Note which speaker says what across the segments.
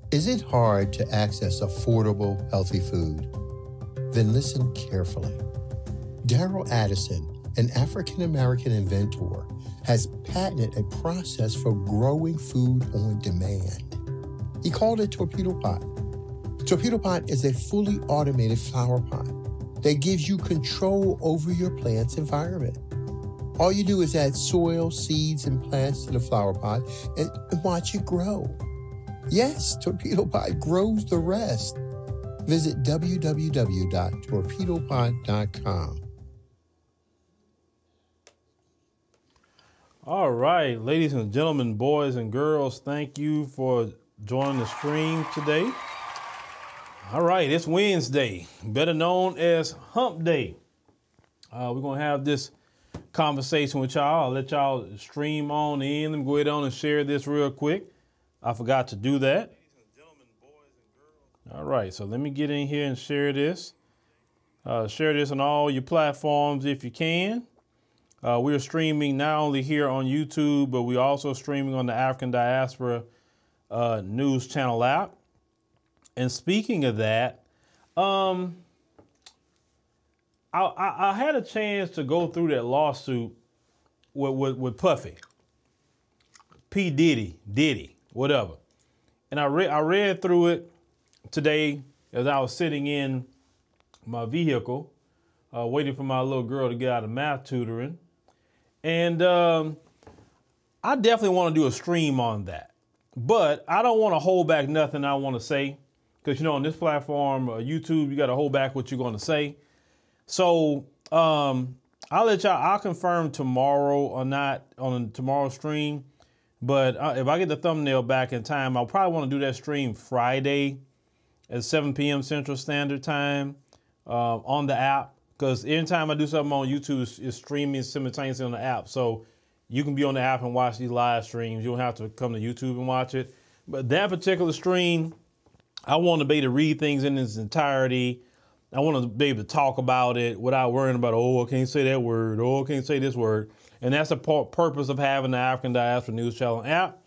Speaker 1: Is it hard to access affordable, healthy food? Then listen carefully. Daryl Addison, an African-American inventor, has patented a process for growing food on demand. He called it Torpedo Pot. Torpedo Pot is a fully automated flower pot that gives you control over your plant's environment. All you do is add soil, seeds, and plants to the flower pot and watch it grow. Yes, Torpedo Pot grows the rest. Visit www.torpedopot.com.
Speaker 2: All right, ladies and gentlemen, boys and girls, thank you for joining the stream today. All right, it's Wednesday, better known as Hump Day. We're going to have this conversation with y'all. I'll let y'all stream on in. Let me go ahead on and share this real quick. I forgot to do that. All right, so let me get in here and share this. Share this on all your platforms if you can. We're streaming not only here on YouTube, but we're also streaming on the African Diaspora News Channel app. And speaking of that, I had a chance to go through that lawsuit with Puffy, P. Diddy, whatever. And I read through it today as I was sitting in my vehicle, waiting for my little girl to get out of math tutoring. And I definitely want to do a stream on that. But I don't want to hold back nothing I want to say. Because, you know, on this platform, YouTube, you got to hold back what you're going to say. So I'll confirm tomorrow or not on tomorrow's stream. But if I get the thumbnail back in time, I'll probably want to do that stream Friday at 7 p.m. Central Standard Time on the app. Because anytime I do something on YouTube, it's streaming simultaneously on the app. So you can be on the app and watch these live streams. You don't have to come to YouTube and watch it. But that particular stream, I want to be able to read things in its entirety. I want to be able to talk about it without worrying about, oh, I can't say that word. Oh, I can't say this word. And that's the purpose of having the African Diaspora News Channel app.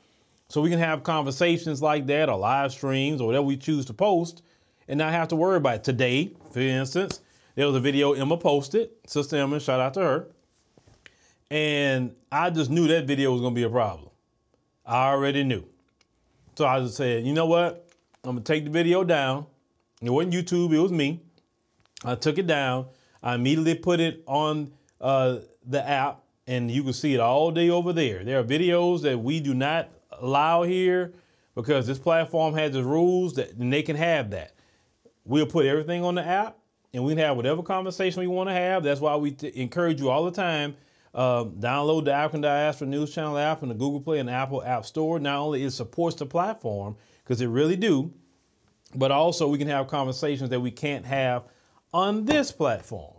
Speaker 2: So we can have conversations like that or live streams or whatever we choose to post and not have to worry about it. Today, for instance, there was a video Emma posted. Sister Emma, shout out to her. And I just knew that video was going to be a problem. I already knew. So I just said, you know what? I'm going to take the video down. It wasn't YouTube. It was me. I took it down. I immediately put it on the app, and you can see it all day over there. There are videos that we do not allow here because this platform has its rules and they can have that. We'll put everything on the app, and we can have whatever conversation we want to have. That's why we encourage you all the time. Download the African Diaspora News Channel app in the Google Play and Apple App Store. Not only it supports the platform, because it really do, but also we can have conversations that we can't have on this platform.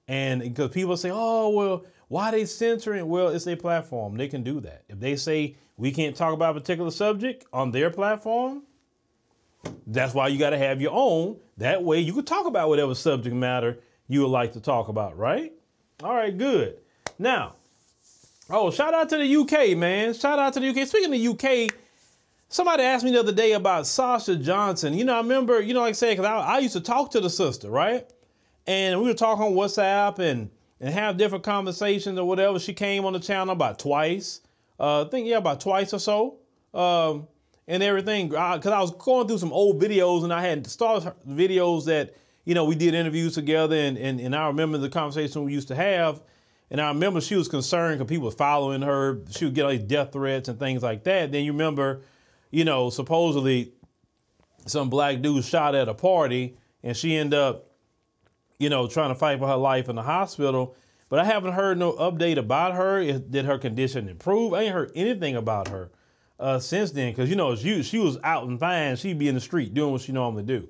Speaker 2: And because people say, oh, well, why are they censoring? Well, it's a platform. They can do that. If they say we can't talk about a particular subject on their platform, that's why you got to have your own. That way you can talk about whatever subject matter you would like to talk about, right? All right, good. Now, oh, shout out to the UK, man. Shout out to the UK. Speaking of the UK, somebody asked me the other day about Sasha Johnson. You know, I remember, you know, like I said, because I used to talk to the sister, right? And we were talking on WhatsApp and have different conversations or whatever. She came on the channel about twice. I think, yeah, about twice or so. And everything, because I was going through some old videos and I had started videos that, you know, we did interviews together and I remember the conversation we used to have. And I remember she was concerned because people were following her. She would get all these death threats and things like that. Then you remember, you know, supposedly some black dude shot at a party and she ended up, you know, trying to fight for her life in the hospital. But I haven't heard no update about her. Did her condition improve? I ain't heard anything about her since then. Because, you know, she was out and fine. She'd be in the street doing what she normally do.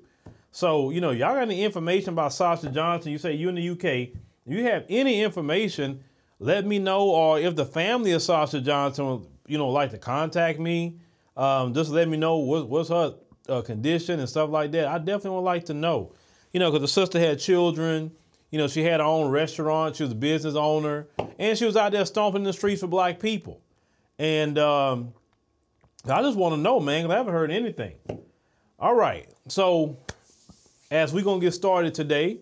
Speaker 2: So, you know, y'all got any information about Sasha Johnson? You say you in the UK. If you have any information, let me know. Or if the family of Sasha Johnson, you know, like to contact me, just let me know what's her condition and stuff like that. I definitely would like to know. You know, because the sister had children. You know, she had her own restaurant. She was a business owner. And she was out there stomping in the streets for black people. And I just want to know, man, because I haven't heard anything. All right. So as we're going to get started today,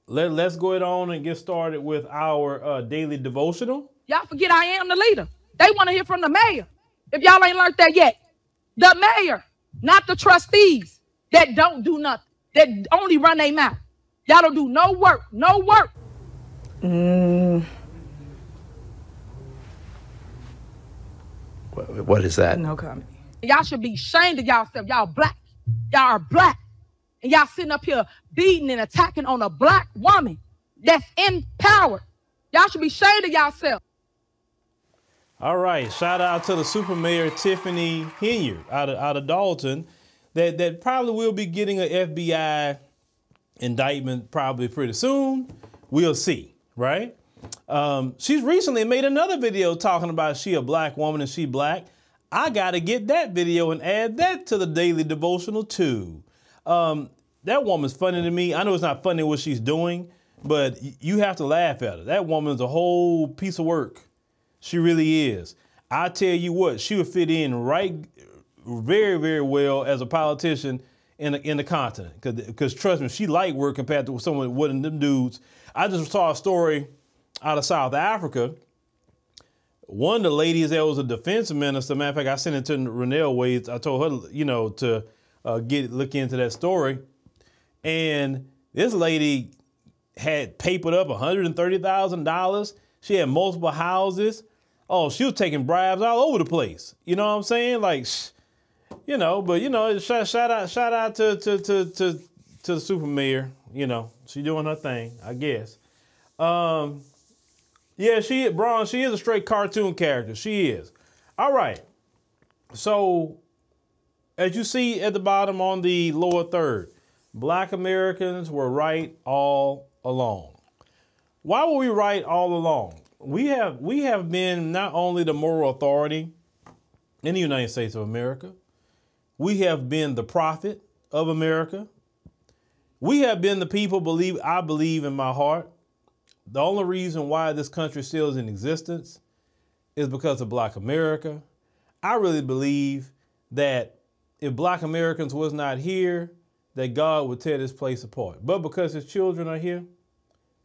Speaker 2: let's go ahead on and get started with our daily devotional.
Speaker 3: Y'all forget I am the leader. They want to hear from the mayor. If y'all ain't learned that yet, the mayor, not the trustees that don't do nothing, that only run their mouth. Y'all don't do no work, no work.
Speaker 4: What is that?
Speaker 5: No comment.
Speaker 3: Y'all should be ashamed of yourself. Y'all black. Y'all are black. And y'all sitting up here beating and attacking on a black woman that's in power. Y'all should be ashamed of yourself.
Speaker 2: All right. Shout out to the Super Mayor Tiffany Henyard out of Dalton that probably will be getting an FBI indictment probably pretty soon. We'll see, right? She's recently made another video talking about she a black woman and she black. I got to get that video and add that to the daily devotional too. That woman's funny to me. I know it's not funny what she's doing, but you have to laugh at her. That woman's a whole piece of work. She really is. I tell you what, she would fit in right very, very well as a politician in the continent. Because trust me, she light work compared to someone one of them dudes. I just saw a story out of South Africa. One of the ladies that was a defense minister, matter of fact, I sent it to Renelle Waits. I told her, to look into that story. And this lady had papered up $130,000. She had multiple houses. Oh, she was taking bribes all over the place. You know what I'm saying? Like, shout out to the super mayor. She doing her thing, I guess. Yeah, she is a straight cartoon character. She is. All right. So, as you see at the bottom on the lower third, Black Americans were right all along. Why were we right all along? We have been not only the moral authority in the United States of America, we have been the prophet of America. We have been the people I believe in my heart. The only reason why this country still is in existence is because of Black America. I really believe that if Black Americans was not here, that God would tear this place apart. But because his children are here,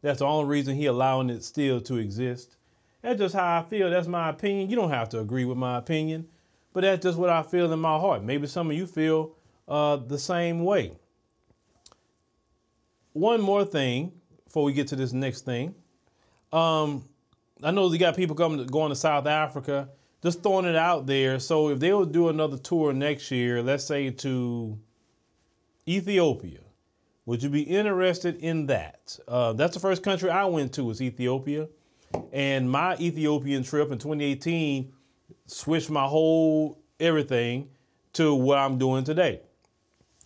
Speaker 2: that's the only reason he allowing it still to exist. That's just how I feel. That's my opinion. You don't have to agree with my opinion, but that's just what I feel in my heart. Maybe some of you feel the same way. One more thing before we get to this next thing. I know you got people going to South Africa, just throwing it out there. So if they will do another tour next year, let's say to Ethiopia, would you be interested in that? That's the first country I went to was Ethiopia. And my Ethiopian trip in 2018 switched my whole everything to what I'm doing today.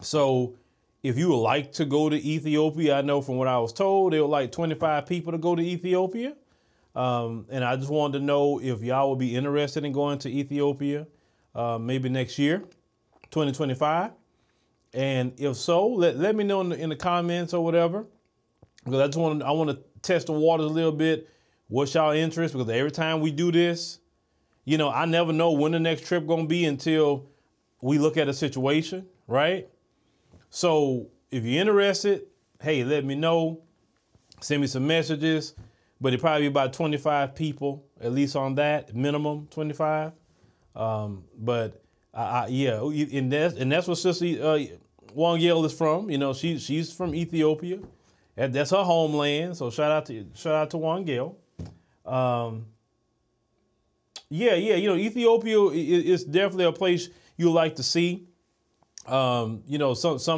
Speaker 2: So if you would like to go to Ethiopia, I know from what I was told, they would like 25 people to go to Ethiopia. And I just wanted to know if y'all would be interested in going to Ethiopia maybe next year, 2025. And if so, let me know in the comments or whatever. Because I want to test the waters a little bit. What's y'all interest? Because every time we do this, I never know when the next trip going to be until we look at a situation, right? So if you're interested, hey, let me know. Send me some messages. But it probably be about 25 people, at least on that, minimum 25. But yeah, and that's what Sister Wangel is from. She's from Ethiopia. That's her homeland. So shout out to Wangel. Ethiopia is definitely a place you like to see. Some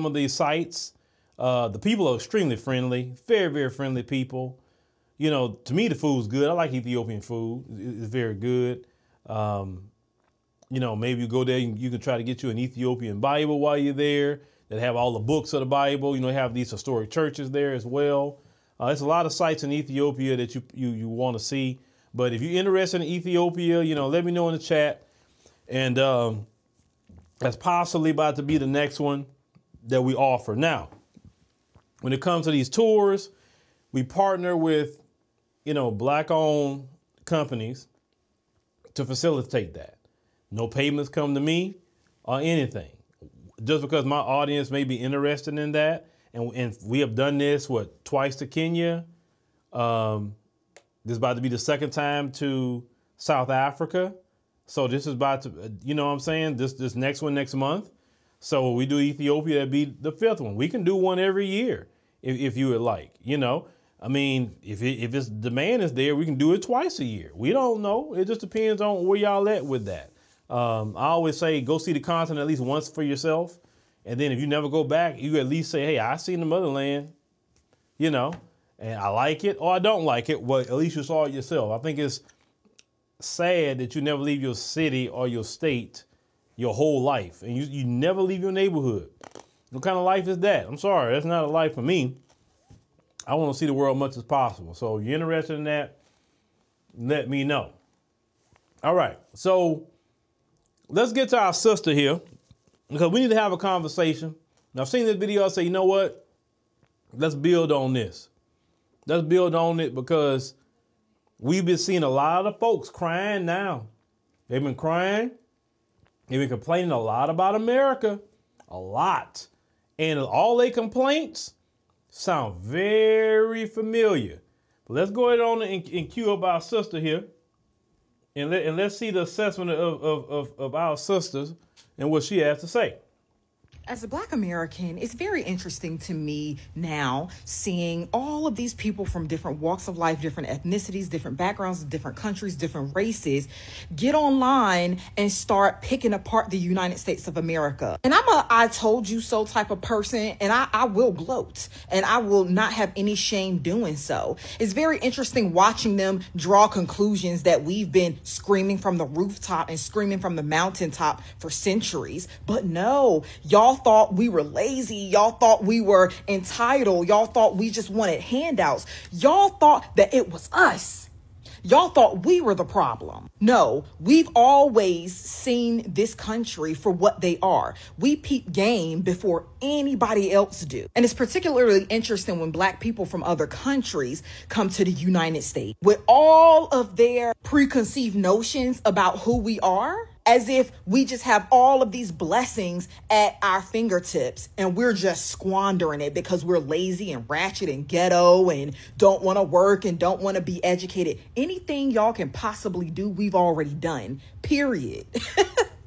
Speaker 2: of these sites, the people are extremely friendly, very, very friendly people. To me, the food's good. I like Ethiopian food. It's very good. Maybe you go there, you can try to get you an Ethiopian Bible while you're there that have all the books of the Bible. Have these historic churches there as well. There's a lot of sites in Ethiopia that you want to see. But if you're interested in Ethiopia, let me know in the chat. And that's possibly about to be the next one that we offer. Now, when it comes to these tours, we partner with, Black-owned companies to facilitate that. No payments come to me. or anything. Just because my audience may be interested in that, and we have done this, twice to Kenya. This is about to be the second time to South Africa. So this is about to, you know what I'm saying? This next one next month. So we do Ethiopia, that'd be the 5th one. We can do one every year if you would like, you know. I mean, if it's demand is there, we can do it twice a year. We don't know. It just depends on where y'all at with that. I always say go see the continent at least once for yourself. And then if you never go back, you at least say, hey, I seen the motherland, you know, and I like it or I don't like it. Well, at least you saw it yourself. I think it's sad that you never leave your city or your state your whole life. And you never leave your neighborhood. What kind of life is that? I'm sorry, that's not a life for me. I want to see the world as much as possible. So if you're interested in that, let me know. All right, so let's get to our sister here, because we need to have a conversation. Now, I've seen this video, I say, you know what? Let's build on this. Let's build on it because we've been seeing a lot of folks crying now. They've been crying. They've been complaining a lot about America, a lot. And all their complaints sound very familiar. But let's go ahead on and cue up our sister here. And let's see the assessment of our sisters and what she has to say.
Speaker 4: As a Black American, it's very interesting to me now seeing all of these people from different walks of life, different ethnicities, different backgrounds, different countries, different races, get online and start picking apart the United States of America. And I'm a I told you so type of person, and I will gloat, and I will not have any shame doing so. It's very interesting watching them draw conclusions that we've been screaming from the rooftop and screaming from the mountaintop for centuries. But no, y'all thought we were lazy. Y'all thought we were entitled. Y'all thought we just wanted handouts. Y'all thought that it was us. Y'all thought we were the problem. No, we've always seen this country for what they are. We peep game before anybody else do. And it's particularly interesting when Black people from other countries come to the United States with all of their preconceived notions about who we are, as if we just have all of these blessings at our fingertips and we're just squandering it because we're lazy and ratchet and ghetto and don't want to work and don't want to be educated. Anything y'all can possibly do, we've already done, period.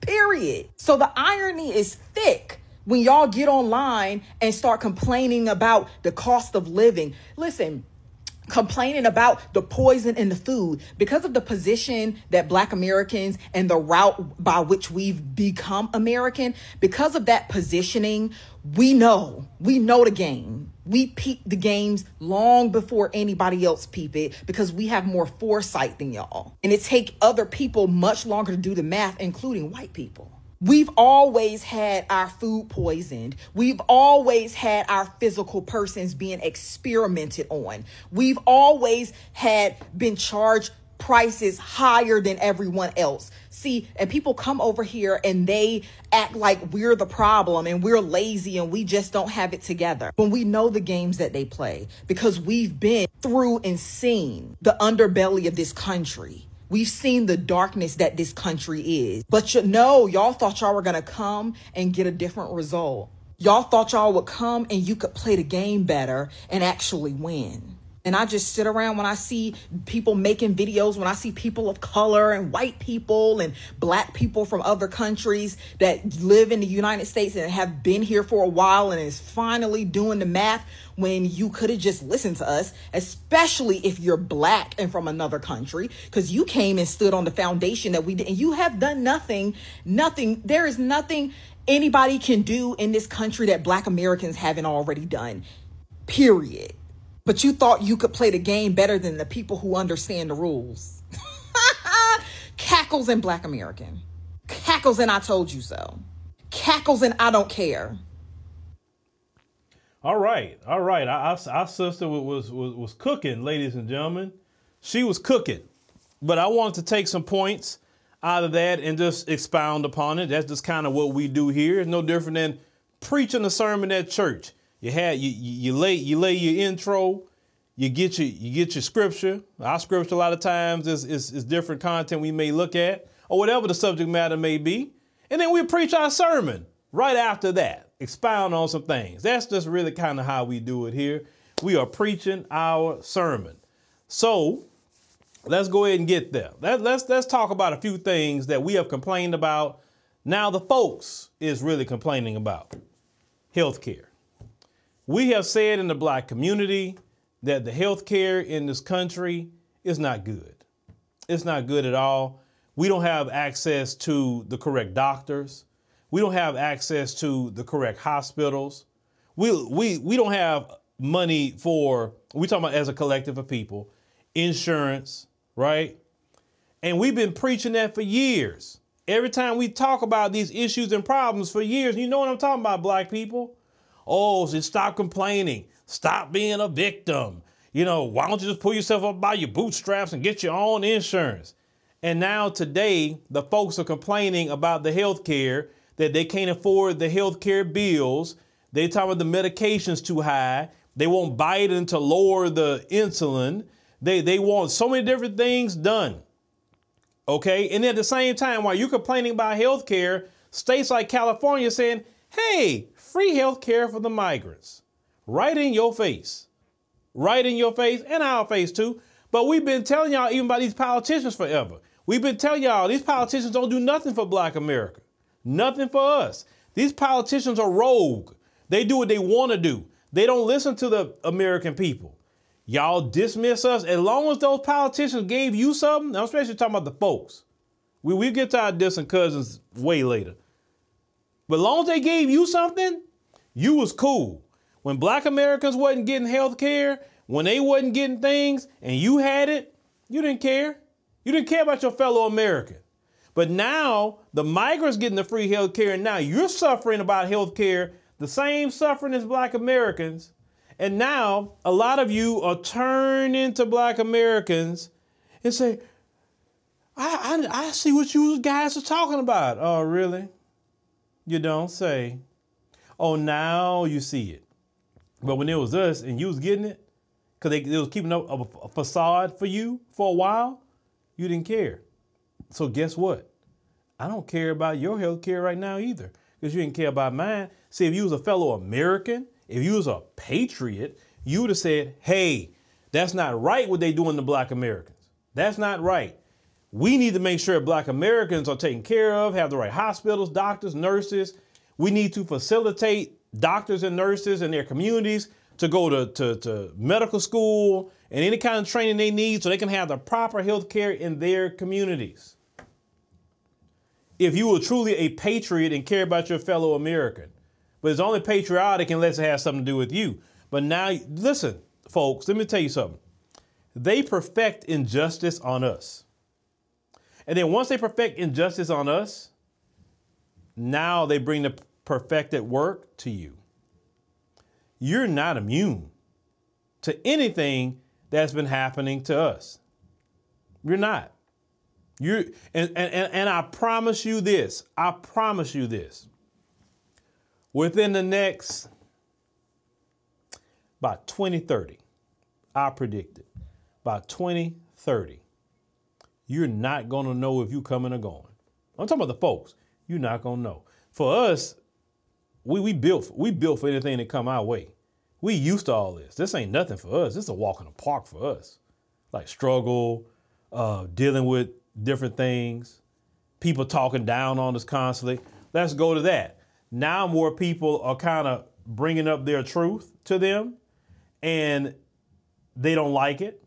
Speaker 4: Period. So the irony is thick when y'all get online and start complaining about the cost of living. Listen, complaining about the poison in the food because of the position that Black Americans and the route by which we've become American. Because of that positioning, we know the game. We peep the games long before anybody else peep it because we have more foresight than y'all. And it take other people much longer to do the math, including white people. We've always had our food poisoned. We've always had our physical persons being experimented on. We've always had been charged prices higher than everyone else. See, and people come over here and they act like we're the problem and we're lazy and we just don't have it together. When we know the games that they play because we've been through and seen the underbelly of this country. We've seen the darkness that this country is. But y'all thought y'all were going to come and get a different result. Y'all thought y'all would come and you could play the game better and actually win. And I just sit around when I see people making videos, when I see people of color and white people and Black people from other countries that live in the United States and have been here for a while and is finally doing the math when you could have just listened to us, especially if you're Black and from another country, because you came and stood on the foundation that we did. And you have done nothing. There is nothing anybody can do in this country that Black Americans haven't already done, period. But you thought you could play the game better than the people who understand the rules. Cackles and Black American. Cackles and I told you so. Cackles and I don't care.
Speaker 2: All right. Our sister was cooking, ladies and gentlemen. She was cooking. But I wanted to take some points out of that and just expound upon it. That's just kind of what we do here. It's no different than preaching a sermon at church. You lay your intro, you get your scripture. Our scripture a lot of times is different content we may look at or whatever the subject matter may be. And then we preach our sermon right after that, expound on some things. That's just really kind of how we do it here. We are preaching our sermon. So let's go ahead and get there. Let's talk about a few things that we have complained about. Now the folks is really complaining about healthcare. We have said in the Black community that the healthcare in this country is not good. It's not good at all. We don't have access to the correct doctors. We don't have access to the correct hospitals. We don't have money for, we talking about as a collective of people, insurance, right? And we've been preaching that for years. Every time we talk about these issues and problems for years, you know what I'm talking about, Black people? Oh, so stop complaining. Stop being a victim. You know, why don't you just pull yourself up by your bootstraps and get your own insurance? And now today, the folks are complaining about the health care, that they can't afford the health care bills. They talk about the medication's too high. They want Biden to lower the insulin. They want so many different things done. OK, and at the same time, while you're complaining about health care, states like California saying, hey, free health care for the migrants. Right in your face. Right in your face and our face, too. But we've been telling y'all even about these politicians forever. We've been telling y'all these politicians don't do nothing for Black America. Nothing for us. These politicians are rogue. They do what they want to do. They don't listen to the American people. Y'all dismiss us. As long as those politicians gave you something, I'm especially talking about the folks. We get to our distant cousins way later. But as long as they gave you something, you was cool. When Black Americans wasn't getting health care, when they wasn't getting things and you had it, you didn't care. You didn't care about your fellow American. But now the migrants getting the free health care, and now you're suffering about health care, the same suffering as Black Americans. And now a lot of you are turning to Black Americans and say, I see what you guys are talking about. Oh, really? You don't say. Oh, now you see it. But when it was us and you was getting it, because they was keeping up a facade for you for a while, you didn't care. So guess what? I don't care about your health care right now either, because you didn't care about mine. See, if you was a fellow American, if you was a patriot, you would have said, hey, that's not right what they doing to Black Americans. That's not right. We need to make sure Black Americans are taken care of, have the right hospitals, doctors, nurses. We need to facilitate doctors and nurses in their communities to go to medical school and any kind of training they need so they can have the proper health care in their communities. If you were truly a patriot and care about your fellow American, but it's only patriotic unless it has something to do with you. But now, listen, folks, let me tell you something. They perfect injustice on us. And then once they perfect injustice on us, now they bring the perfected work to you. You're not immune to anything that's been happening to us. You're not. And I promise you this. I promise you this. Within the next about 2030, I predict it. By 2030, you're not going to know if you're coming or going. I'm talking about the folks. You're not going to know. For us, we built for anything that come our way. We used to all this. This ain't nothing for us. This is a walk in the park for us. Like struggle, dealing with different things, people talking down on us constantly. Let's go to that. Now more people are kind of bringing up their truth to them and they don't like it,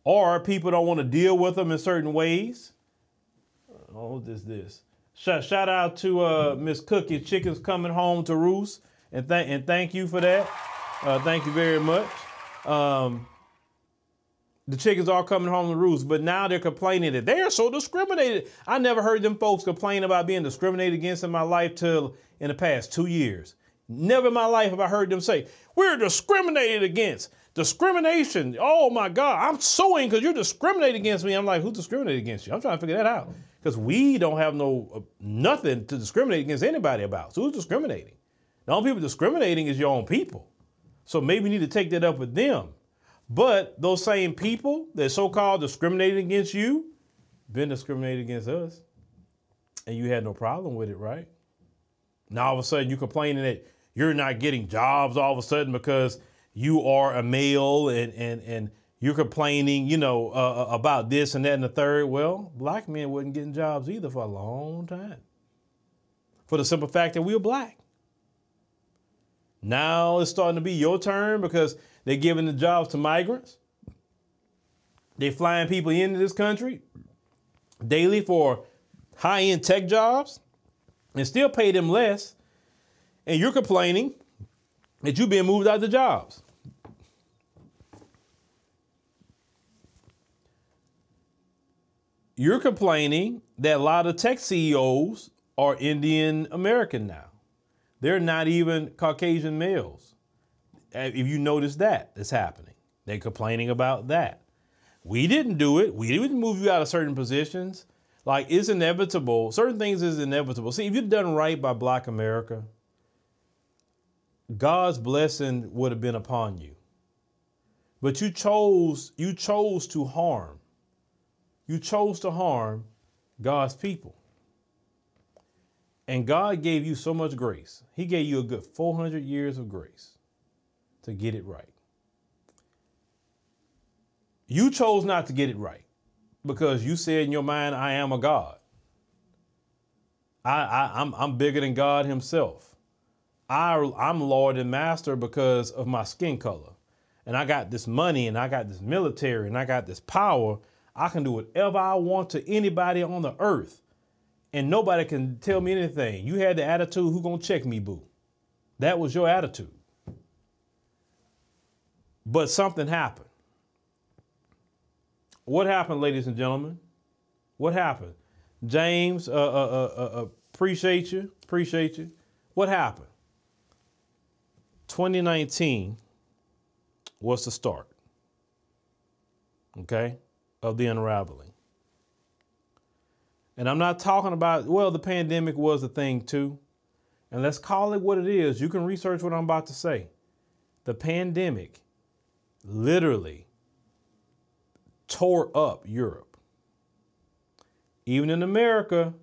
Speaker 2: or people don't want to deal with them in certain ways. Oh, this. Shout out to Miss Cookie. Chicken's coming home to roost, and thank you for that. Thank you very much. The chickens are coming home to roost, but now they're complaining that they are so discriminated. I never heard them folks complain about being discriminated against in my life till in the past 2 years. Never in my life have I heard them say, we're discriminated against. Discrimination. Oh my God, I'm suing because you're discriminating against me. I'm like, who discriminated against you? I'm trying to figure that out because we don't have nothing to discriminate against anybody about. So who's discriminating? The only people discriminating is your own people. So maybe you need to take that up with them. But those same people that so-called discriminated against you, been discriminated against us. And you had no problem with it, right? Now all of a sudden you're complaining that you're not getting jobs all of a sudden because you are a male and you're complaining, about this and that and the third. Well, black men wasn't getting jobs either for a long time. For the simple fact that we were black. Now it's starting to be your turn because they're giving the jobs to migrants. They're flying people into this country daily for high-end tech jobs and still pay them less. And you're complaining that you're being moved out of the jobs. You're complaining that a lot of tech CEOs are Indian American now. They're not even Caucasian males. If you notice that's happening. They're complaining about that. We didn't do it. We didn't move you out of certain positions. Like, it's inevitable. Certain things is inevitable. See, if you'd done right by Black America, God's blessing would have been upon you. But you chose to harm. You chose to harm God's people. And God gave you so much grace. He gave you a good 400 years of grace to get it right. You chose not to get it right because you said in your mind, I am a God. I'm bigger than God himself. I'm Lord and Master because of my skin color. And I got this money and I got this military and I got this power. I can do whatever I want to anybody on the earth. And nobody can tell me anything. You had the attitude, who gonna check me, boo? That was your attitude. But something happened. What happened, ladies and gentlemen? What happened? James, appreciate you. What happened? 2019 was the start, okay, of the unraveling. And I'm not talking about, well, the pandemic was a thing too. And let's call it what it is. You can research what I'm about to say. The pandemic literally tore up Europe. Even in America,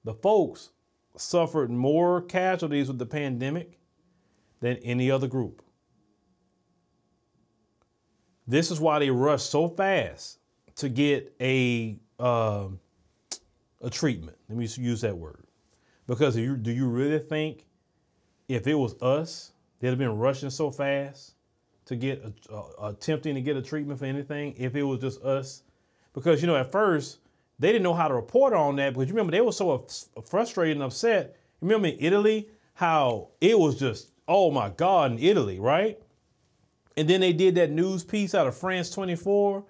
Speaker 2: the folks suffered more casualties with the pandemic than any other group. This is why they rushed so fast to get a treatment. Let me use that word. Because do you really think if it was us, they'd have been rushing so fast to get attempting to get a treatment for anything if it was just us? Because, at first they didn't know how to report on that because you remember they were so frustrated and upset. Remember in Italy, how it was just, oh my God, in Italy, right? And then they did that news piece out of France 24.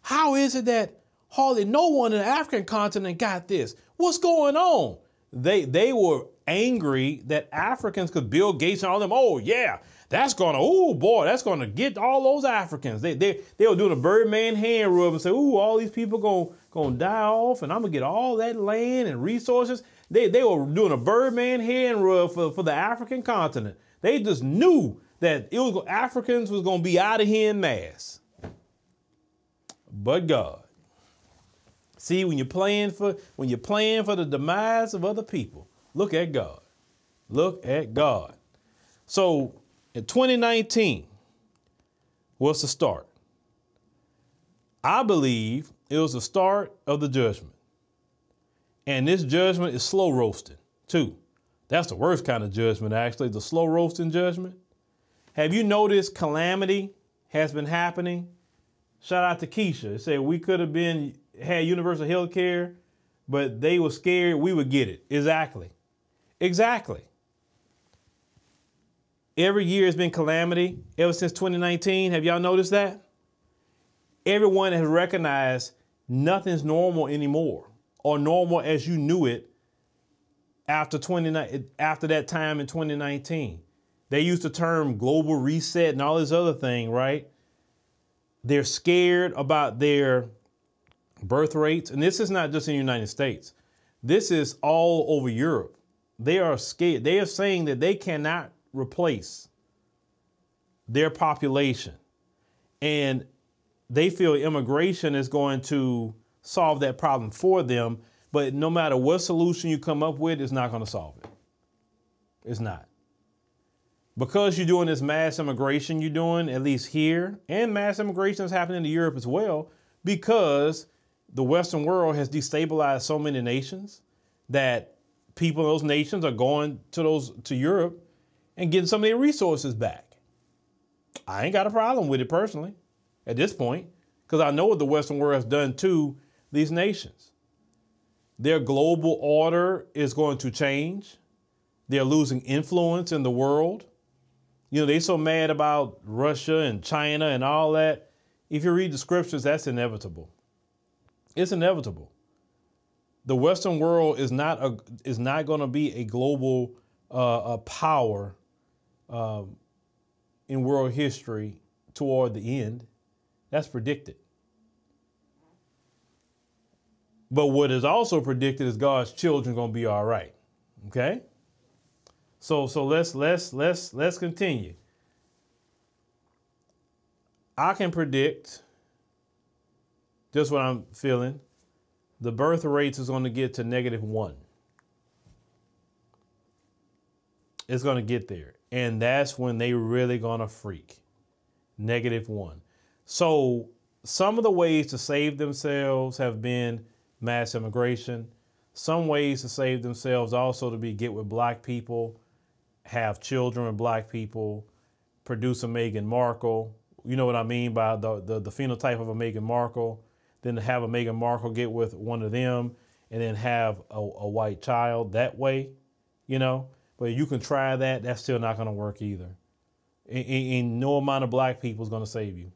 Speaker 2: How is it that hardly no one in the African continent got this? What's going on? They were angry that Africans, because Bill Gates and all them, oh yeah, that's gonna get all those Africans. They were doing a Birdman hand rub and say, ooh, all these people gonna die off, and I'm gonna get all that land and resources. They were doing a Birdman hand rub for the African continent. They just knew that Africans was gonna be out of here in mass. But God. See, when you're playing for the demise of other people, look at God. Look at God. So in 2019 was the start. I believe it was the start of the judgment. And this judgment is slow roasting too. That's the worst kind of judgment, actually, the slow roasting judgment. Have you noticed calamity has been happening? Shout out to Keisha. It said we could have had universal health care, but they were scared we would get it. Exactly. Every year has been calamity ever since 2019. Have y'all noticed that? Everyone has recognized nothing's normal anymore, or normal as you knew it after that time in 2019. They used the term global reset and all this other thing, right? They're scared about their birth rates. And this is not just in the United States. This is all over Europe. They are scared. They are saying that they cannot replace their population. And they feel immigration is going to solve that problem for them But no matter what solution you come up with, it's not going to solve it. It's not. Because you're doing this mass immigration you're doing, at least here, and mass immigration is happening to Europe as well, because the Western world has destabilized so many nations that people in those nations are going to Europe and getting some of their resources back. I ain't got a problem with it personally at this point, because I know what the Western world has done to these nations. Their global order is going to change. They're losing influence in the world. You know, they're so mad about Russia and China and all that. If you read the scriptures, that's inevitable. It's inevitable. The Western world is not going to be a global power in world history toward the end. That's predicted. But what is also predicted is God's children going to be all right. Okay? So let's continue. I can predict just what I'm feeling. The birth rates is going to get to -1. It's going to get there. And that's when they really going to freak. -1. So some of the ways to save themselves have been mass immigration. Some ways to save themselves also to be get with black people, have children with black people, produce a Meghan Markle. You know what I mean by the phenotype of a Meghan Markle. Then to have a Meghan Markle get with one of them and then have a white child that way, you know. But you can try that. That's still not going to work either. And no amount of black people is going to save you.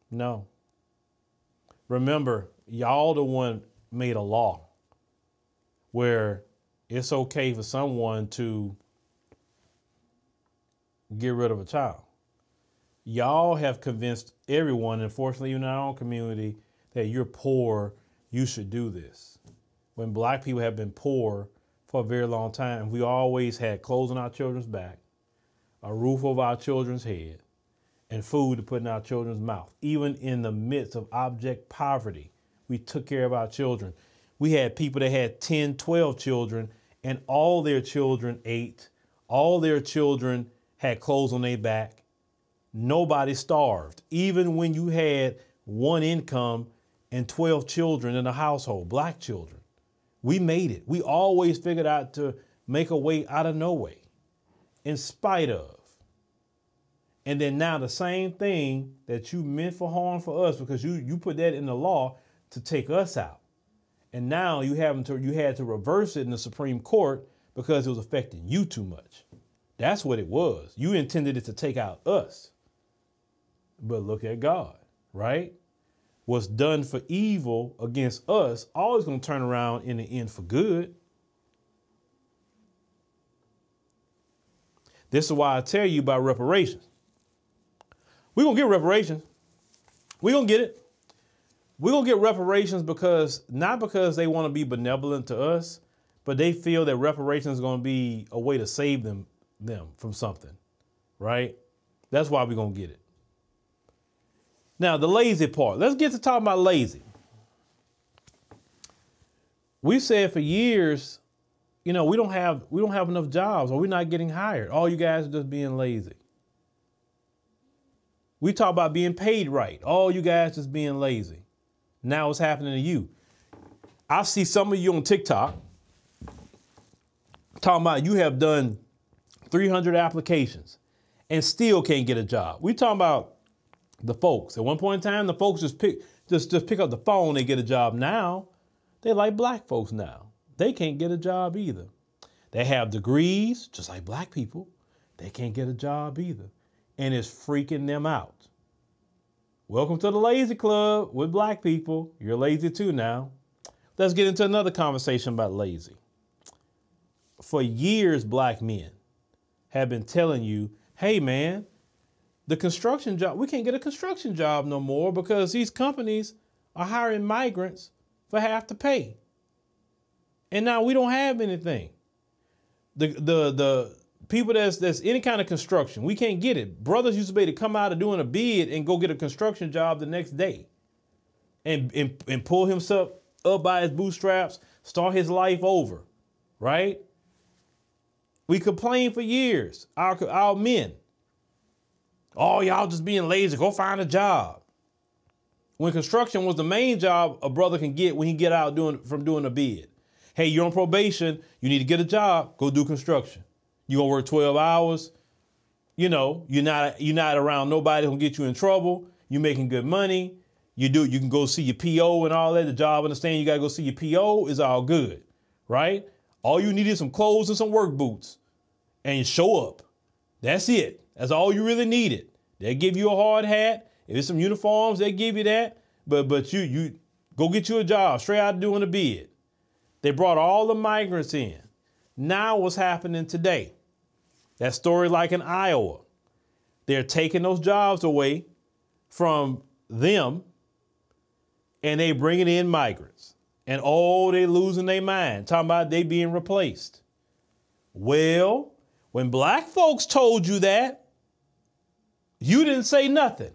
Speaker 2: No. Remember, y'all the one made a law where it's okay for someone to get rid of a child. Y'all have convinced everyone, unfortunately, even in our own community, that you're poor, you should do this. When black people have been poor for a very long time, we always had clothes on our children's back, a roof over our children's head, and food to put in our children's mouth. Even in the midst of abject poverty, we took care of our children. We had people that had 10, 12 children, and all their children ate. All their children had clothes on their back. Nobody starved. Even when you had one income and 12 children in a household, black children, we made it. We always figured out to make a way out of no way, in spite of. And then now the same thing that you meant for harm for us, because you put that in the law to take us out. And now you had to reverse it in the Supreme Court because it was affecting you too much. That's what it was. You intended it to take out us. But look at God, right? What's done for evil against us always going to turn around in the end for good. This is why I tell you about reparations. We're going to get reparations. We're going to get it. We're going to get reparations not because they want to be benevolent to us, but they feel that reparations is going to be a way to save them from something, right? That's why we're going to get it. Now, the lazy part. Let's get to talking about lazy. We said for years, you know, we don't have enough jobs, or we're not getting hired. All you guys are just being lazy. We talk about being paid right. All you guys just being lazy. Now it's happening to you. I see some of you on TikTok talking about you have done 300 applications and still can't get a job. We talking about the folks. At one point in time, the folks just pick up the phone, they get a job. Now, they like black folks now. They can't get a job either. They have degrees, just like black people. They can't get a job either. And it's freaking them out. Welcome to the lazy club with black people. You're lazy too now. Let's get into another conversation about lazy. For years, black men have been telling you, hey man, the construction job, we can't get a construction job no more because these companies are hiring migrants for half the pay. And now we don't have anything. The people that's any kind of construction, we can't get it. Brothers used to be able to come out of doing a bid and go get a construction job the next day and pull himself up by his bootstraps, start his life over, right? We complained for years, our men. Oh, y'all just being lazy, go find a job. When construction was the main job a brother can get when he get out from doing a bid. Hey, you're on probation, you need to get a job, go do construction. You gonna work 12 hours, you know, you're not around nobody who'll get you in trouble, you're making good money, you can go see your PO and all that, the job understand you gotta go see your PO is all good, right? All you need is some clothes and some work boots and you show up. That's it. That's all you really needed. They'll give you a hard hat. If it's some uniforms, they give you that. But you go get you a job straight out doing a bid. They brought all the migrants in. Now what's happening today? That story like in Iowa. They're taking those jobs away from them and they bringing in migrants. And oh, they losing their mind, talking about they being replaced. Well, when black folks told you that, you didn't say nothing.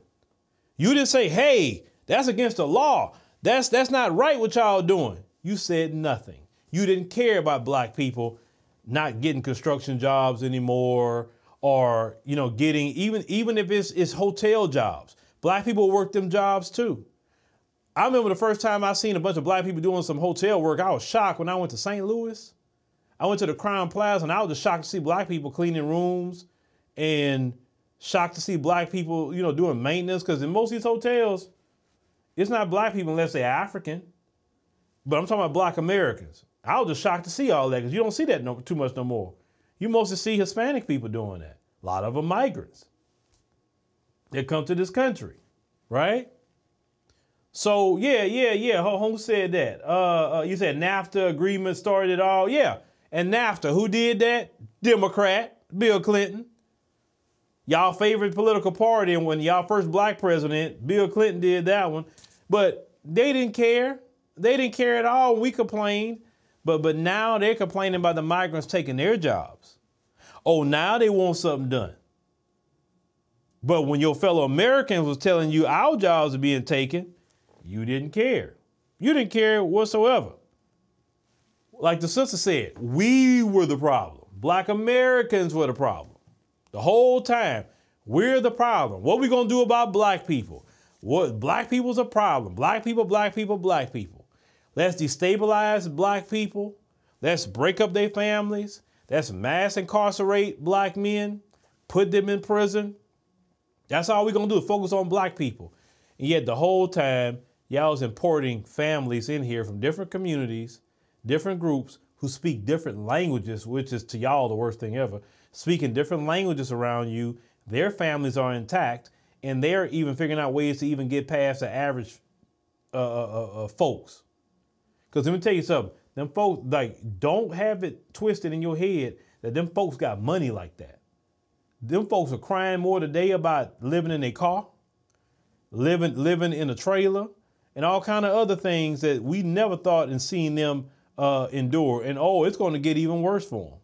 Speaker 2: You didn't say, hey, that's against the law. That's not right what y'all doing. You said nothing. You didn't care about black people not getting construction jobs anymore or, you know, getting even if it's hotel jobs. Black people work them jobs too. I remember the first time I seen a bunch of black people doing some hotel work, I was shocked when I went to St. Louis. I went to the Crown Plaza and I was just shocked to see black people cleaning rooms and shocked to see black people, you know, doing maintenance. Because in most of these hotels, it's not black people unless they're African. But I'm talking about black Americans. I was just shocked to see all that because you don't see that too much no more. You mostly see Hispanic people doing that. A lot of them migrants. They come to this country, right? So, yeah. Who said that? You said NAFTA agreement started it all. Yeah. And NAFTA, who did that? Democrat, Bill Clinton. Y'all favorite political party. And when y'all first black president, Bill Clinton did that one. But they didn't care. They didn't care at all. We complained. But now they're complaining about the migrants taking their jobs. Oh, now they want something done. But when your fellow Americans was telling you our jobs are being taken, you didn't care. You didn't care whatsoever. Like the sister said, we were the problem. Black Americans were the problem. The whole time, we're the problem. What we gonna do about black people? What black people's a problem. Black people, black people, black people. Let's destabilize black people. Let's break up their families. Let's mass incarcerate black men, put them in prison. That's all we're gonna do, focus on black people. And yet the whole time, y'all was importing families in here from different communities, different groups who speak different languages, which is to y'all the worst thing ever. Speaking different languages around you, their families are intact, and they're even figuring out ways to even get past the average folks. Because let me tell you something, them folks, like, don't have it twisted in your head that them folks got money like that. Them folks are crying more today about living in a car, living in a trailer, and all kind of other things that we never thought and seen them endure. And it's going to get even worse for them.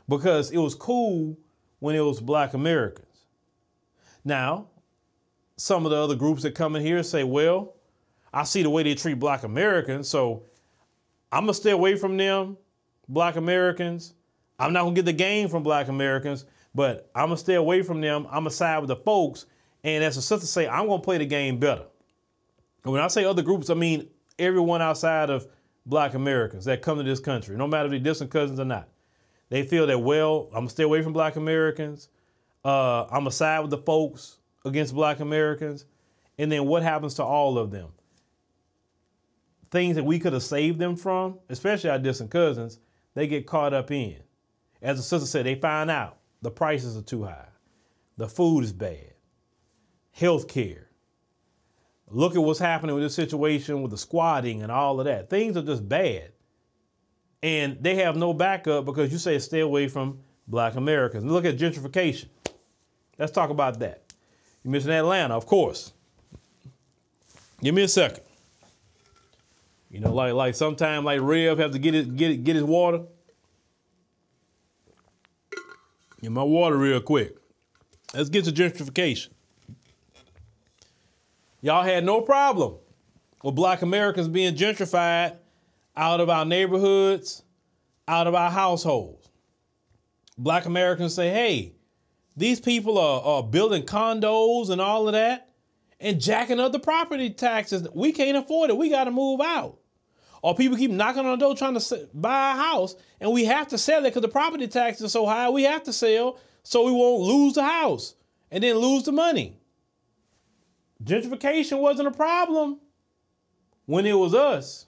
Speaker 2: Because it was cool when it was black Americans. Now, some of the other groups that come in here say, well, I see the way they treat black Americans, so I'm going to stay away from them, black Americans. I'm not going to get the game from black Americans, but I'm going to stay away from them. I'm going to side with the folks. And as the sister say, I'm going to play the game better. And when I say other groups, I mean everyone outside of black Americans that come to this country, no matter if they're distant cousins or not. They feel that, well, I'm going to stay away from black Americans. I'm going to side with the folks against black Americans. And then what happens to all of them? Things that we could have saved them from, especially our distant cousins, they get caught up in. As the sister said, they find out the prices are too high. The food is bad. Health care. Look at what's happening with this situation with the squatting and all of that. Things are just bad. And they have no backup because you say stay away from black Americans. Look at gentrification. Let's talk about that. You mentioned Atlanta, of course. Give me a second. You know, like sometimes like Rev have to get his water. Get my water real quick. Let's get to gentrification. Y'all had no problem with Black Americans being gentrified out of our neighborhoods, out of our households. Black Americans say, hey, these people are building condos and all of that and jacking up the property taxes. We can't afford it. We got to move out. Or people keep knocking on the door trying to buy a house, and we have to sell it because the property tax is so high. We have to sell so we won't lose the house and then lose the money. Gentrification wasn't a problem when it was us.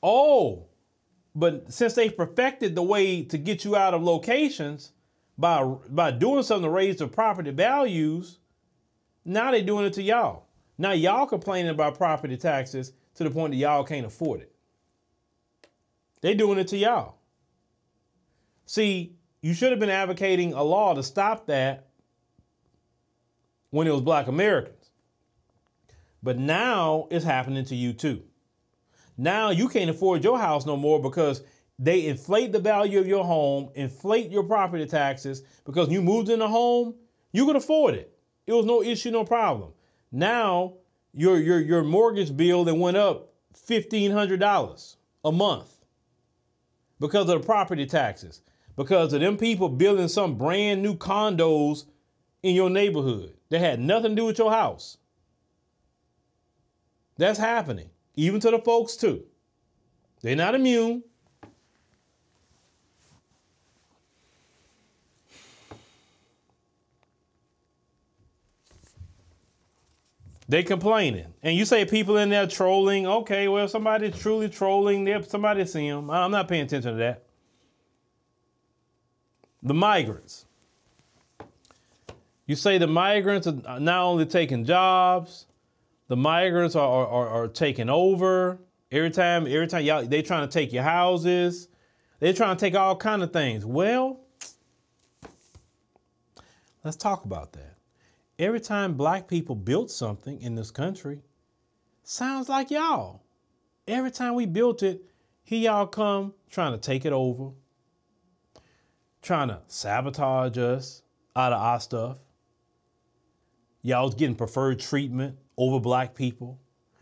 Speaker 2: Oh, but since they perfected the way to get you out of locations by doing something to raise the property values, now they're doing it to y'all. Now y'all complaining about property taxes to the point that y'all can't afford it. They're doing it to y'all. See, you should have been advocating a law to stop that when it was Black Americans. But now it's happening to you too. Now you can't afford your house no more because they inflate the value of your home, inflate your property taxes, because you moved in a home, you could afford it. It was no issue, no problem. Now your mortgage bill that went up $1,500 a month because of the property taxes, because of them people building some brand new condos in your neighborhood that had nothing to do with your house. That's happening, even to the folks too. They're not immune. They complaining. And you say people in there trolling. Okay, well, somebody's truly trolling. Somebody see them. I'm not paying attention to that. The migrants. You say the migrants are not only taking jobs, the migrants are taking over. Every time y'all, they trying to take your houses. They're trying to take all kind of things. Well, let's talk about that. Every time Black people built something in this country, sounds like y'all. Every time we built it, here y'all come trying to take it over, trying to sabotage us out of our stuff. Y'all was getting preferred treatment over Black people.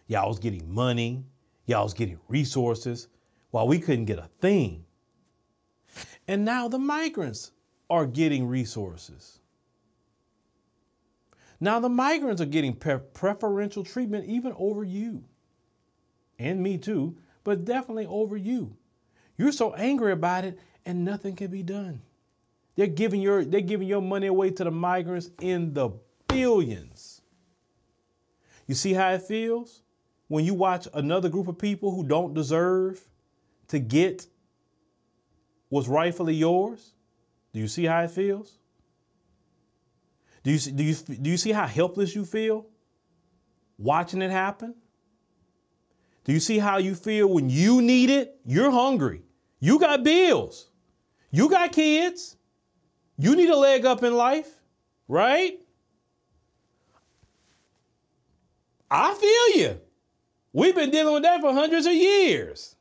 Speaker 2: Y'all was getting money. Y'all was getting resources while we couldn't get a thing. And now the migrants are getting resources. Now the migrants are getting preferential treatment even over you. And me too, but definitely over you. You're so angry about it and nothing can be done. They're giving your money away to the migrants in the billions. You see how it feels when you watch another group of people who don't deserve to get what's rightfully yours? Do you see how it feels? Do you see how helpless you feel watching it happen? Do you see how you feel when you need it? You're hungry. You got bills. You got kids. You need a leg up in life, right? I feel you. We've been dealing with that for hundreds of years.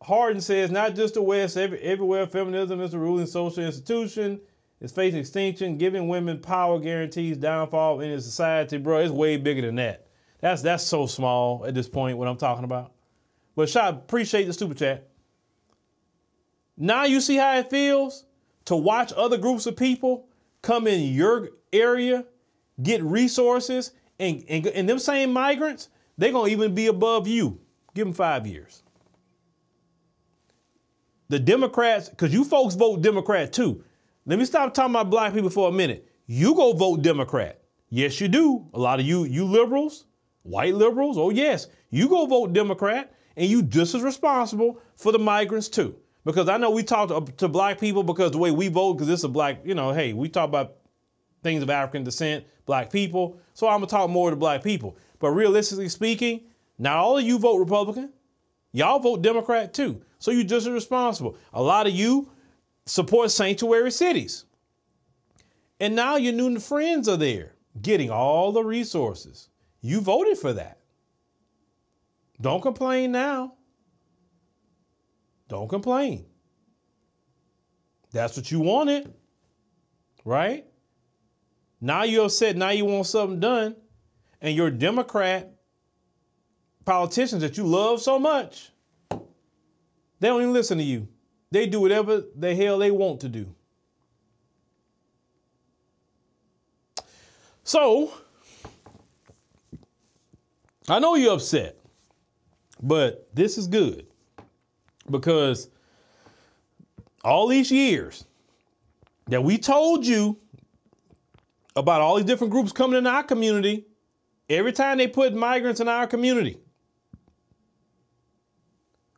Speaker 2: Hardin says, not just the West, everywhere feminism is the ruling social institution. It's facing extinction, giving women power guarantees downfall in a society. Bro, it's way bigger than that. That's so small at this point, what I'm talking about. But Shot, appreciate the super chat. Now you see how it feels to watch other groups of people come in your area, get resources, and them same migrants, they're going to even be above you. Give them 5 years. The Democrats, because you folks vote Democrat too. Let me stop talking about Black people for a minute. You go vote Democrat. Yes, you do. A lot of you liberals, white liberals, oh yes, you go vote Democrat and you just as responsible for the migrants too. Because I know we talk to Black people because the way we vote, because it's a Black, hey, we talk about things of African descent, Black people. So I'm gonna talk more to Black people. But realistically speaking, not all of you vote Republican. Y'all vote Democrat too. So you just as responsible. A lot of you support sanctuary cities. And now your new friends are there getting all the resources. You voted for that. Don't complain now. Don't complain. That's what you wanted, right? Now you're upset. Now you want something done. And your Democrat politicians that you love so much, they don't even listen to you. They do whatever the hell they want to do. So, I know you're upset, but this is good because all these years that we told you about all these different groups coming in our community, every time they put migrants in our community,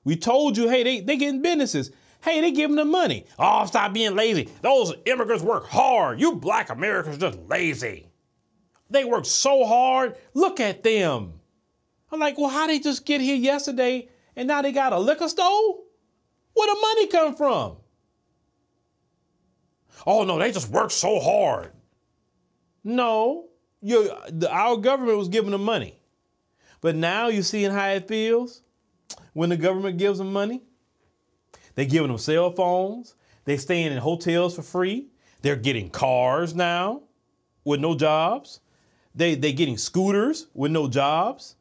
Speaker 2: we told you, hey, they getting businesses. Hey, they giving them money. Oh, stop being lazy. Those immigrants work hard. You black Americans just lazy. They work so hard. Look at them. I'm like, well, how they just get here yesterday and now they got a liquor store? Where the money come from? Oh, no, they just work so hard. No, our government was giving them money. But now you're seeing how it feels when the government gives them money. They're giving them cell phones. They're staying in hotels for free. They're getting cars now with no jobs. They're getting scooters with no jobs.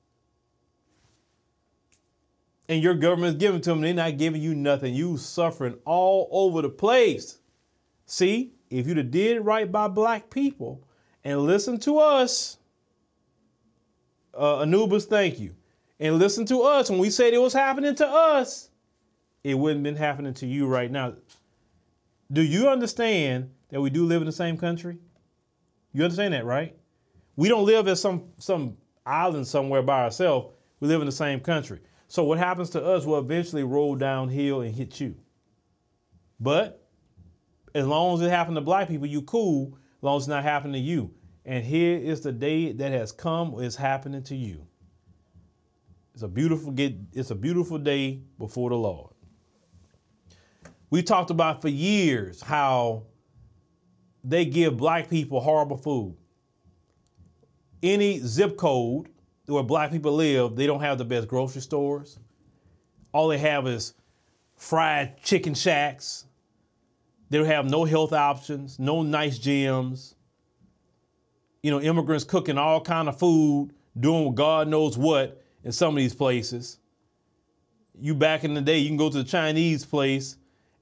Speaker 2: And your government's giving to them. They're not giving you nothing. You suffering all over the place. See, if you'd have did right by black people and listened to us, Anubis, thank you, and listen to us when we said it was happening to us, it wouldn't have been happening to you right now. Do you understand that we do live in the same country? You understand that, right? We don't live as some island somewhere by ourselves. We live in the same country. So what happens to us will eventually roll downhill and hit you. But as long as it happened to black people, you cool, as long as it's not happening to you. And here is the day that has come, is happening to you. It's a beautiful day before the Lord. We talked about for years how they give black people horrible food. Any zip code where black people live, they don't have the best grocery stores. All they have is fried chicken shacks. They don't have no health options, no nice gyms. Immigrants cooking all kind of food, doing God knows what in some of these places. You back in the day, you can go to the Chinese place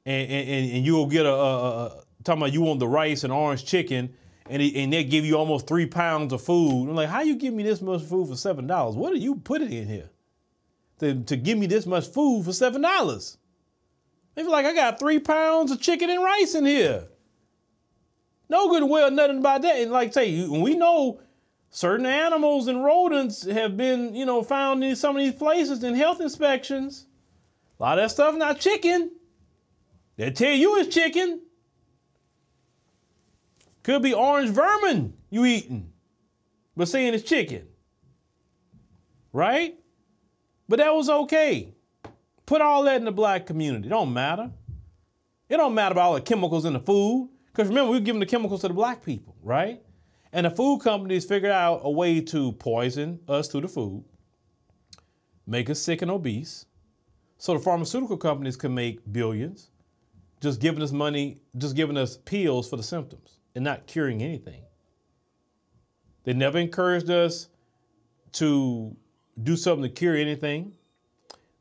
Speaker 2: and you'll get talking about you want the rice and orange chicken, and they give you almost 3 pounds of food. I'm like, how you give me this much food for $7? What do you put it in here to give me this much food for $7? They feel like I got 3 pounds of chicken and rice in here. No good and well, nothing about that. And like say, we know certain animals and rodents have been, found in some of these places in health inspections. A lot of that stuff not chicken. They tell you it's chicken. Could be orange vermin you eating, but saying it's chicken. Right? But that was okay. Put all that in the black community. It don't matter. It don't matter about all the chemicals in the food. Because remember, we're giving the chemicals to the black people, right? And the food companies figured out a way to poison us through the food, make us sick and obese, so the pharmaceutical companies can make billions, just giving us money, just giving us pills for the symptoms and not curing anything. They never encouraged us to do something to cure anything.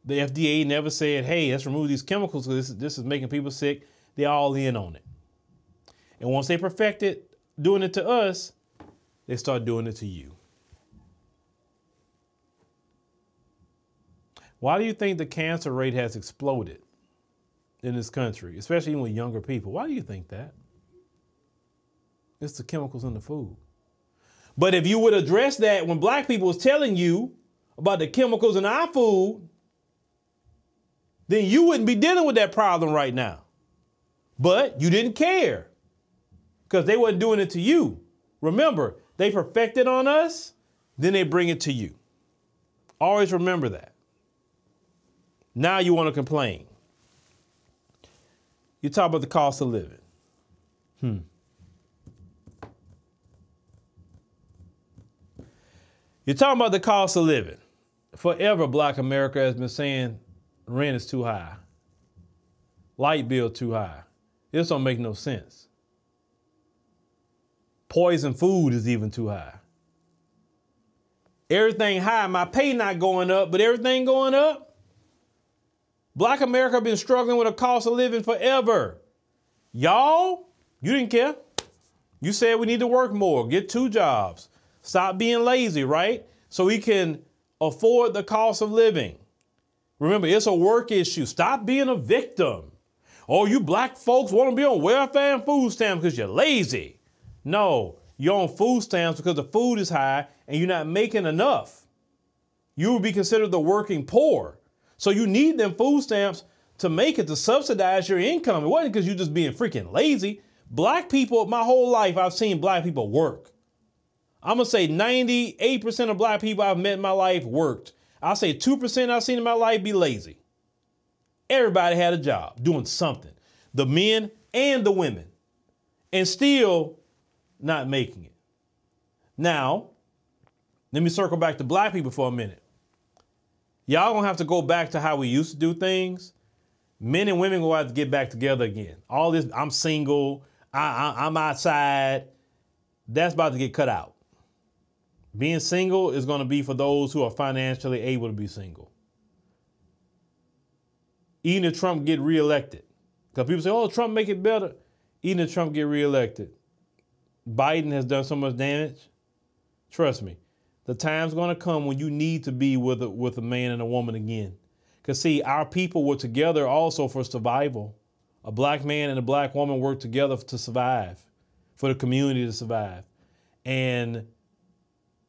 Speaker 2: The FDA never said, hey, let's remove these chemicals because this is making people sick. They're all in on it. And once they perfected doing it to us, they start doing it to you. Why do you think the cancer rate has exploded in this country, especially with younger people? Why do you think that? It's the chemicals in the food. But if you would address that when black people was telling you about the chemicals in our food, then you wouldn't be dealing with that problem right now. But you didn't care because they wasn't doing it to you. Remember, they perfected on us, then they bring it to you. Always remember that. Now you want to complain. You talk about the cost of living. You're talking about the cost of living. Forever, Black America has been saying rent is too high. Light bill too high. This don't make no sense. Poison food is even too high. Everything high. My pay not going up, but everything going up. Black America been struggling with a cost of living forever. Y'all, you didn't care. You said we need to work more, get 2 jobs, stop being lazy, right? So we can afford the cost of living. Remember, it's a work issue. Stop being a victim. Oh, you black folks want to be on welfare and food stamps because you're lazy. No, you're on food stamps because the food is high and you're not making enough. You would be considered the working poor. So you need them food stamps to make it, to subsidize your income. It wasn't because you're just being freaking lazy. Black people, my whole life, I've seen black people work. I'm going to say 98% of black people I've met in my life worked. I'll say 2% I've seen in my life be lazy. Everybody had a job doing something, the men and the women, and still not making it. Now, let me circle back to black people for a minute. Y'all gonna have to go back to how we used to do things. Men and women gonna have to get back together again. All this, I'm single, I'm outside, that's about to get cut out. Being single is gonna be for those who are financially able to be single. Even if Trump get reelected, because people say, oh, Trump make it better. Even if Trump get reelected, Biden has done so much damage. Trust me, the time's gonna come when you need to be with a man and a woman again. Because see, our people were together also for survival. A black man and a black woman worked together to survive, for the community to survive. And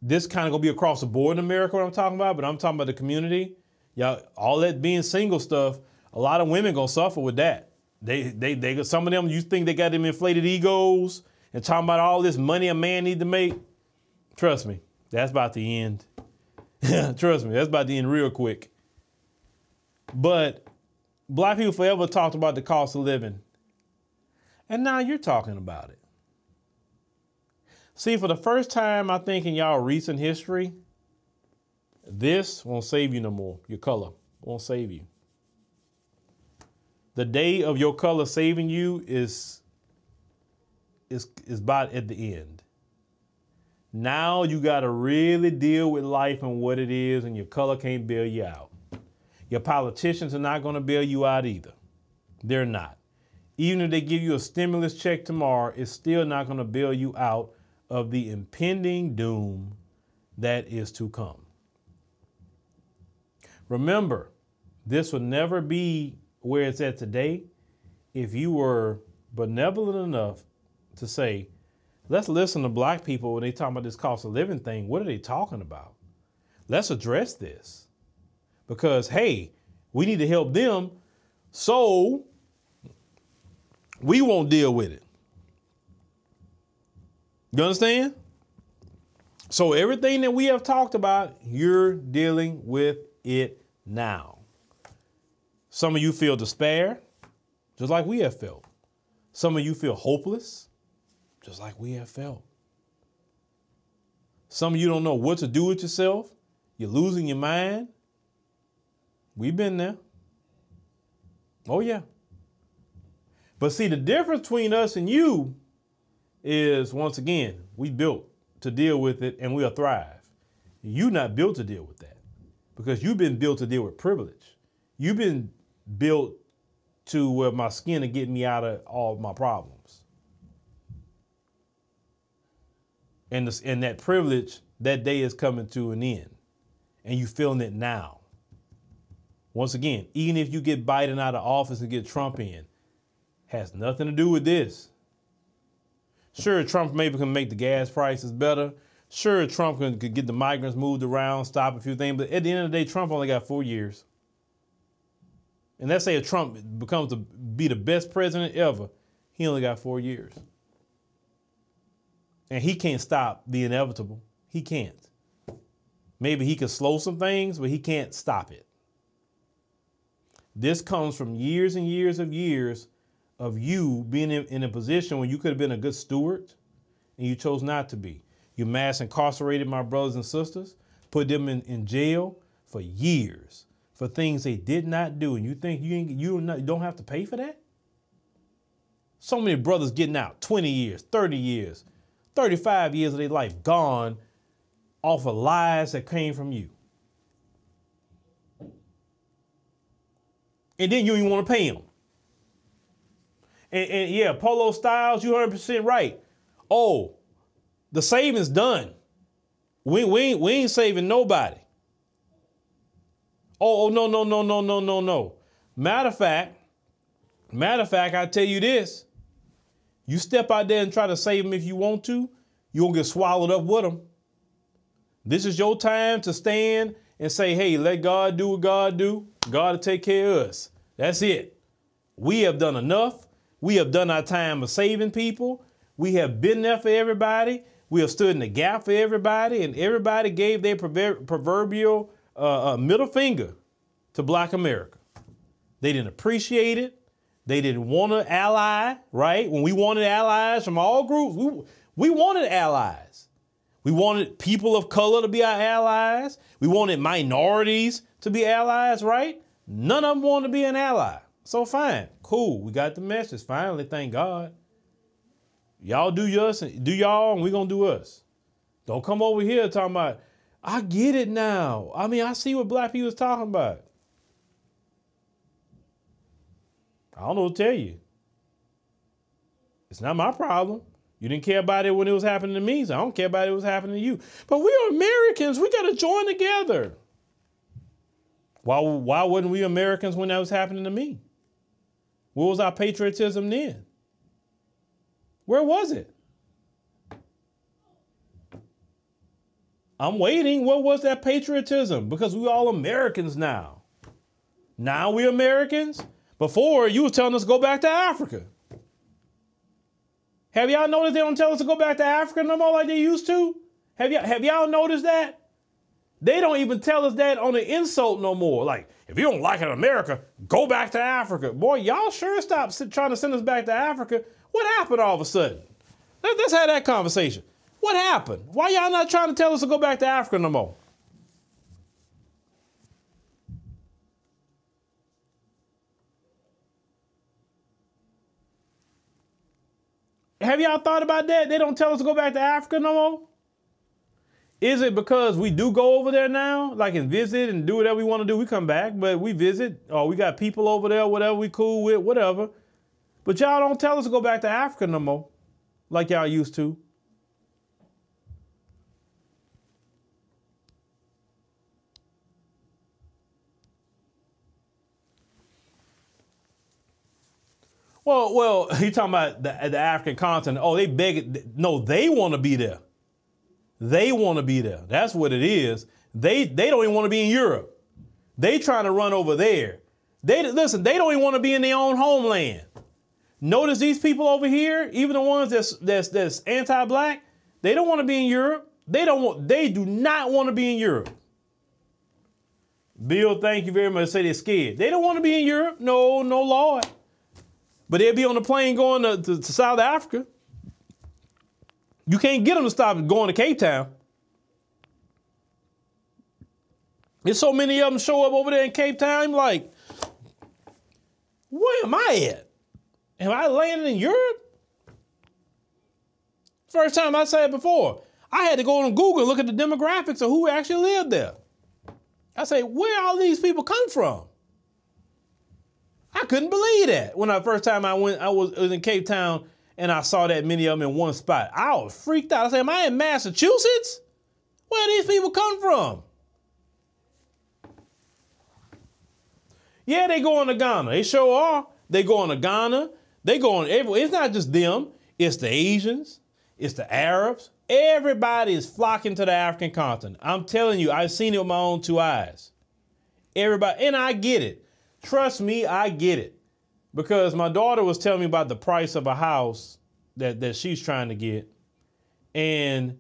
Speaker 2: this kind of gonna be across the board in America, what I'm talking about, but I'm talking about the community. Y'all, all that being single stuff, a lot of women gonna suffer with that. They some of them, you think they got them inflated egos and talking about all this money a man need to make. Trust me, that's about to end. Trust me, that's about to end real quick. But black people forever talked about the cost of living. And now you're talking about it. See, for the first time, I think in y'all recent history, this won't save you no more. Your color won't save you. The day of your color saving you is about at the end. Now you got to really deal with life and what it is, and your color can't bail you out. Your politicians are not going to bail you out either. They're not. Even if they give you a stimulus check tomorrow, it's still not going to bail you out of the impending doom that is to come. Remember, this would never be where it's at today if you were benevolent enough to say, let's listen to black people when they talk about this cost of living thing. What are they talking about? Let's address this. Because, hey, we need to help them so we won't deal with it. You understand? So everything that we have talked about, you're dealing with it now. Some of you feel despair, just like we have felt. Some of you feel hopeless, just like we have felt. Some of you don't know what to do with yourself. You're losing your mind. We've been there. Oh, yeah. But see, the difference between us and you is, once again, we built to deal with it and we'll thrive. You're not built to deal with that because you've been built to deal with privilege. You've been built to where my skin will get me out of all my problems. And that privilege, that day is coming to an end. And you feeling it now. Once again, even if you get Biden out of office and get Trump in, has nothing to do with this. Sure, Trump maybe can make the gas prices better. Sure, Trump could get the migrants moved around, stop a few things. But at the end of the day, Trump only got 4 years. And let's say if Trump becomes to be the best president ever, he only got 4 years. And he can't stop the inevitable. He can't. Maybe he could slow some things, but he can't stop it. This comes from years and years of you being in a position where you could have been a good steward and you chose not to be. You mass incarcerated my brothers and sisters, put them in jail for years for things they did not do. And you think you don't have to pay for that? So many brothers getting out, 20 years, 30 years, 35 years of their life gone off of lies that came from you. And then you don't even want to pay them. And yeah, Polo Styles, you 100% right. Oh, the saving's done. We ain't saving nobody. Oh, no. Matter of fact, I tell you this. You step out there and try to save them if you want to, you're going to get swallowed up with them. This is your time to stand and say, hey, let God do what God do. God will take care of us. That's it. We have done enough. We have done our time of saving people. We have been there for everybody. We have stood in the gap for everybody, and everybody gave their proverbial middle finger to Black America. They didn't appreciate it. They didn't want to ally, right? When we wanted allies from all groups, we wanted allies. We wanted people of color to be our allies. We wanted minorities to be allies, right? None of them wanted to be an ally. So fine, cool. We got the message finally, thank God. Y'all do yours, do y'all, and we're going to do us. Don't come over here talking about, I get it now. I mean, I see what Black people is talking about. I don't know what to tell you. It's not my problem. You didn't care about it when it was happening to me, so I don't care about it when it was happening to you. But we are Americans. We got to join together. Why wasn't we Americans when that was happening to me? What was our patriotism then? Where was it? I'm waiting. What was that patriotism? Because we're all Americans now. Now we're Americans. Before, you was telling us to go back to Africa. Have y'all noticed they don't tell us to go back to Africa no more like they used to? Have y'all noticed that? They don't even tell us that on the insult no more. Like, if you don't like it in America, go back to Africa. Boy, y'all sure stop trying to send us back to Africa. What happened all of a sudden? Let's have that conversation. What happened? Why y'all not trying to tell us to go back to Africa no more? Have y'all thought about that? They don't tell us to go back to Africa no more? Is it because we do go over there now, like and visit and do whatever we want to do? We come back, but we visit, or we got people over there, whatever we cool with, whatever. But y'all don't tell us to go back to Africa no more, like y'all used to. Well, you talking about the African continent. Oh, they beg. No, they want to be there. They want to be there. That's what it is. They don't even want to be in Europe. They trying to run over there. They don't even want to be in their own homeland. Notice these people over here, even the ones that's anti-Black, they don't want to be in Europe. They do not want to be in Europe. Bill, thank you very much. Say they're scared. They don't want to be in Europe. No, Lord. But they'll be on the plane going to South Africa. You can't get them to stop going to Cape Town. There's so many of them show up over there in Cape Town. I'm like, where am I at? Am I landing in Europe? First time I said it before, I had to go on Google and look at the demographics of who actually lived there. I say, where all these people come from? I couldn't believe that when first time I was in Cape Town and I saw that many of them in one spot. I was freaked out. I said, am I in Massachusetts? Where do these people come from? Yeah, they go on to Ghana. They sure are. They go on to Ghana. They go on everywhere. It's not just them. It's the Asians. It's the Arabs. Everybody is flocking to the African continent. I'm telling you, I've seen it with my own two eyes. Everybody, and I get it. Trust me, I get it. Because my daughter was telling me about the price of a house that she's trying to get. And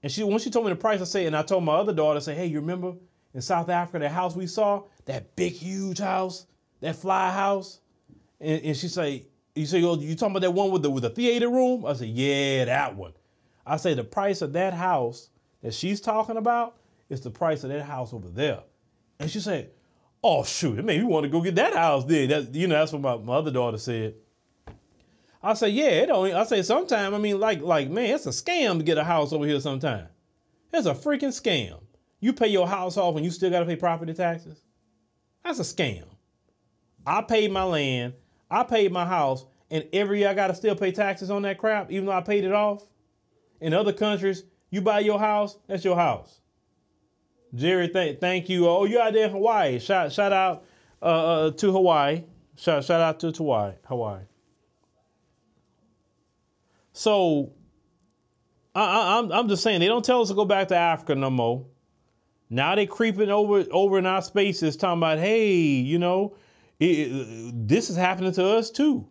Speaker 2: when she told me the price, I told my other daughter, I said, hey, you remember in South Africa, that house we saw? That big, huge house, that fly house? And she say, you talking about that one with the theater room? I said, yeah, that one. I say the price of that house that she's talking about is the price of that house over there. And she said, oh, shoot, it made me want to go get that house then. That's what my other daughter said. I say, yeah, I say sometime, I mean, like, man, it's a scam to get a house over here sometime. It's a freaking scam. You pay your house off and you still got to pay property taxes? That's a scam. I paid my land, I paid my house, and every year I got to still pay taxes on that crap, even though I paid it off. In other countries, you buy your house, that's your house. Jerry, thank you. Oh, you out there in Hawaii. Shout out to Hawaii. Shout out to Hawaii. So I'm just saying, they don't tell us to go back to Africa no more. Now they creeping over in our spaces talking about, hey, you know, this is happening to us too.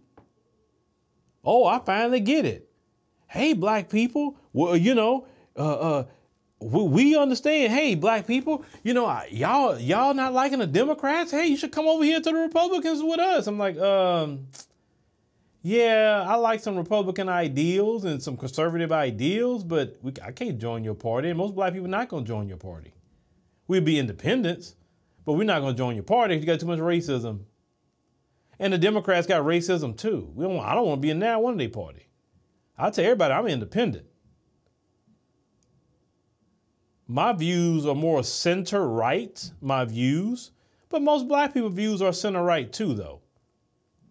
Speaker 2: Oh, I finally get it. Hey, black people, well, you know, we understand. Hey, black people, you know, y'all not liking the Democrats. Hey, you should come over here to the Republicans with us. I'm like, yeah, I like some Republican ideals and some conservative ideals, but I can't join your party. And most black people not going to join your party. We'd be independents, but we're not going to join your party if you got too much racism. And the Democrats got racism too. I don't want to be in now one of their party. I tell everybody I'm independent. My views are more center-right, my views, but most black people's views are center-right too, though.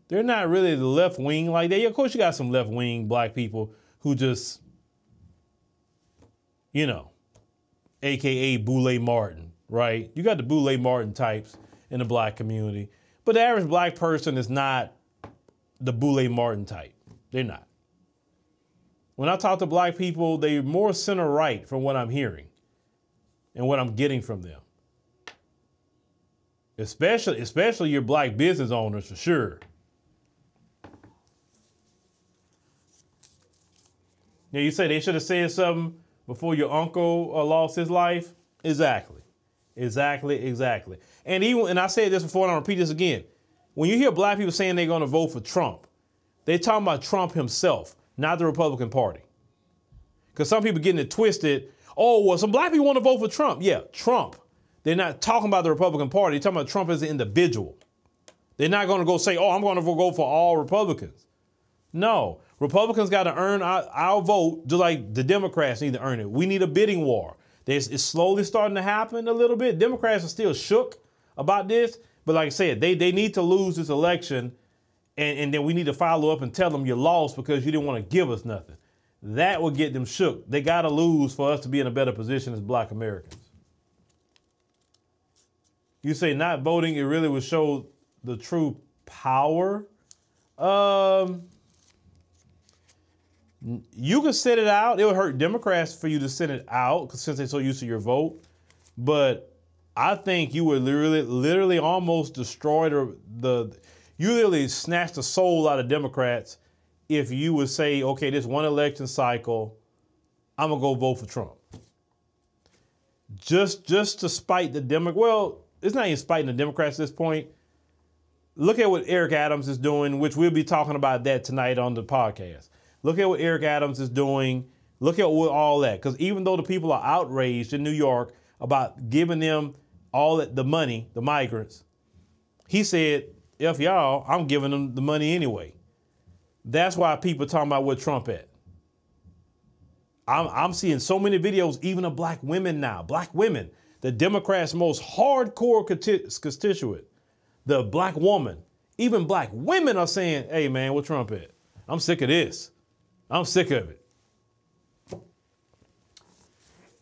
Speaker 2: They're not really the left wing like that. Of course, you got some left wing black people who just, you know, AKA Boule Martin, right? You got the Boule Martin types in the black community, but the average black person is not the Boule Martin type. They're not. When I talk to black people, they're more center-right from what I'm hearing and what I'm getting from them. Especially your black business owners, for sure. Now, you say they should have said something before your uncle lost his life? Exactly. And I said this before and I'll repeat this again. When you hear black people saying they're going to vote for Trump, they're talking about Trump himself, not the Republican Party. Because some people getting it twisted. Oh, well, some black people want to vote for Trump. Yeah, Trump. They're not talking about the Republican Party. They're talking about Trump as an individual. They're not going to go say, oh, I'm going to go for all Republicans. No, Republicans got to earn our vote just like the Democrats need to earn it. We need a bidding war. It's slowly starting to happen a little bit. Democrats are still shook about this. But like I said, they need to lose this election. And then we need to follow up and tell them you lost because you didn't want to give us nothing. That will get them shook. They got to lose for us to be in a better position as black Americans. You say not voting, it really would show the true power. You could sit it out. It would hurt Democrats for you to sit it out since they're so used to your vote. But I think you would literally almost destroy you literally snatch the soul out of Democrats if you would say, okay, this one election cycle, I'm going to go vote for Trump. Just to spite the Democrats. Well, it's not even spiting the Democrats at this point. Look at what Eric Adams is doing, which we'll be talking about that tonight on the podcast. Look at what Eric Adams is doing. Look at all that. Because even though the people are outraged in New York about giving them all the money, the migrants, he said, F y'all, I'm giving them the money anyway. That's why people are talking about where Trump at. I'm seeing so many videos, even of black women now. Black women, the Democrats' most hardcore constituent, the black woman. Even black women are saying, hey, man, where Trump at? I'm sick of this. I'm sick of it.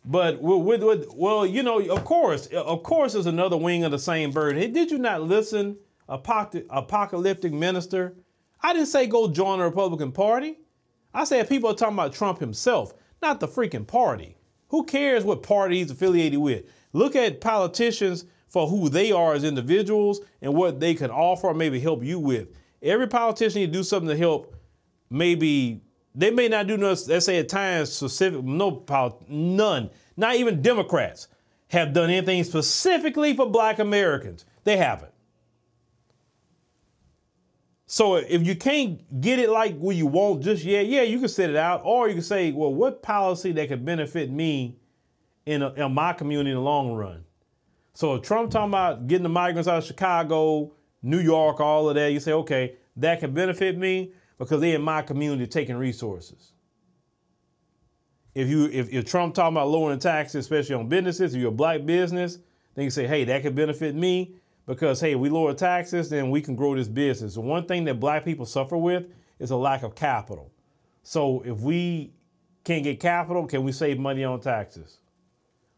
Speaker 2: But well, you know, of course, there's another wing of the same bird. Hey, did you not listen, apocalyptic minister? I didn't say go join the Republican Party. I said people are talking about Trump himself, not the freaking party. Who cares what party he's affiliated with? Look at politicians for who they are as individuals and what they can offer or maybe help you with. Every politician needs to do something to help. Maybe they may not do nothing, let's say at times specific, none, not even Democrats have done anything specifically for black Americans. They haven't. So if you can't get it like what you want just yet, yeah, you can sit it out. Or you can say, well, what policy that could benefit me in my community in the long run? So if Trump talking about getting the migrants out of Chicago, New York, all of that, you say, okay, that can benefit me because they're in my community taking resources. if Trump talking about lowering taxes, especially on businesses, if you're a black business, then you say, hey, that could benefit me because, hey, if we lower taxes, then we can grow this business. The one thing that black people suffer with is a lack of capital. So if we can't get capital, can we save money on taxes?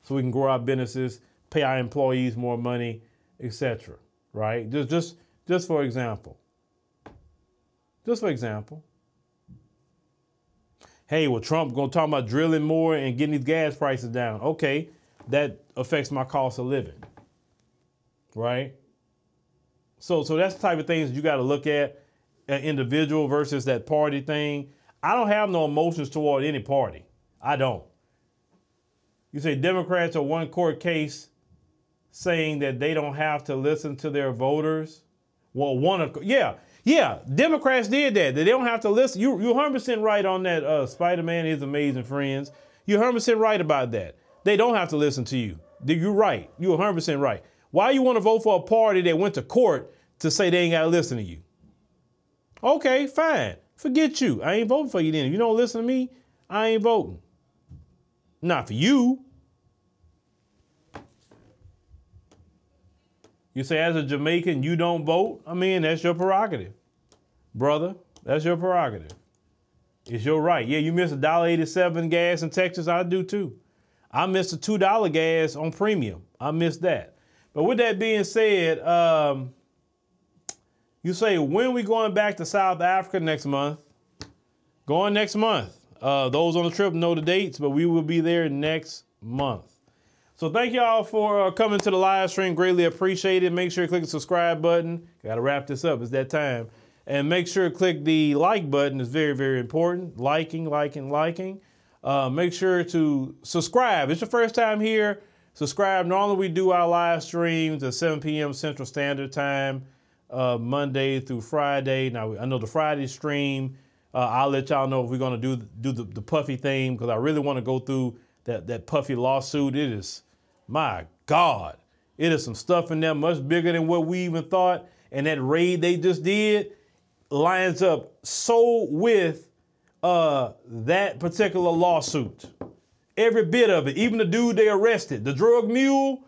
Speaker 2: So we can grow our businesses, pay our employees more money, etc. Right? Just for example. Just for example. Hey, well, Trump gonna talk about drilling more and getting these gas prices down. Okay, that affects my cost of living, right? So that's the type of things you got to look at, an individual versus that party thing. I don't have no emotions toward any party. I don't. You say Democrats are one court case saying that they don't have to listen to their voters. Well, yeah, Democrats did that. They don't have to listen. You're 100% right on that. Spider-Man is Amazing Friends. You're 100% right about that. They don't have to listen to you. You're right. You're 100% right. Why you want to vote for a party that went to court to say they ain't got to listen to you? Okay, fine. Forget you. I ain't voting for you then. If you don't listen to me, I ain't voting. Not for you. You say as a Jamaican, you don't vote? I mean, that's your prerogative. Brother, that's your prerogative. It's your right. Yeah, you miss $1.87 gas in Texas. I do too. I missed a $2 gas on premium. I missed that. But with that being said, you say, when we going back to South Africa next month? Going next month. Those on the trip know the dates, but we will be there next month. So thank y'all for coming to the live stream. Greatly appreciate it. Make sure you click the subscribe button. Got to wrap this up. It's that time. And make sure to click the like button. It's very, very important. Liking. Make sure to subscribe. It's your first time here. Subscribe. Normally we do our live streams at 7 p.m. Central Standard Time, Monday through Friday. Now, I know the Friday stream, I'll let y'all know if we're going to do the Puffy thing, because I really want to go through that Puffy lawsuit. It is, my God, it is some stuff in there much bigger than what we even thought. And that raid they just did lines up so with that particular lawsuit. Every bit of it, even the dude they arrested, the drug mule,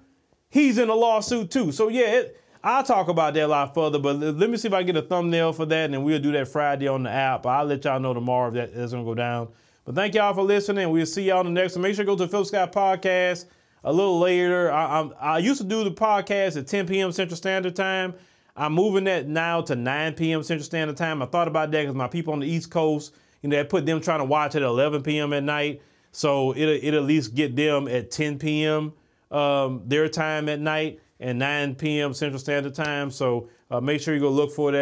Speaker 2: he's in a lawsuit too. So yeah, I'll talk about that a lot further, but let me see if I get a thumbnail for that, and then we'll do that Friday on the app. I'll let y'all know tomorrow if that's gonna go down. But thank y'all for listening. We'll see y'all on the next one. Make sure to go to the Phillip Scott podcast a little later. I used to do the podcast at 10 p.m. Central Standard Time. I'm moving that now to 9 p.m. Central Standard Time. I thought about that because my people on the East Coast, that put them trying to watch at 11 p.m. at night. So it'll at least get them at 10 p.m. Their time at night and 9 p.m. Central Standard Time. So make sure you go look for that.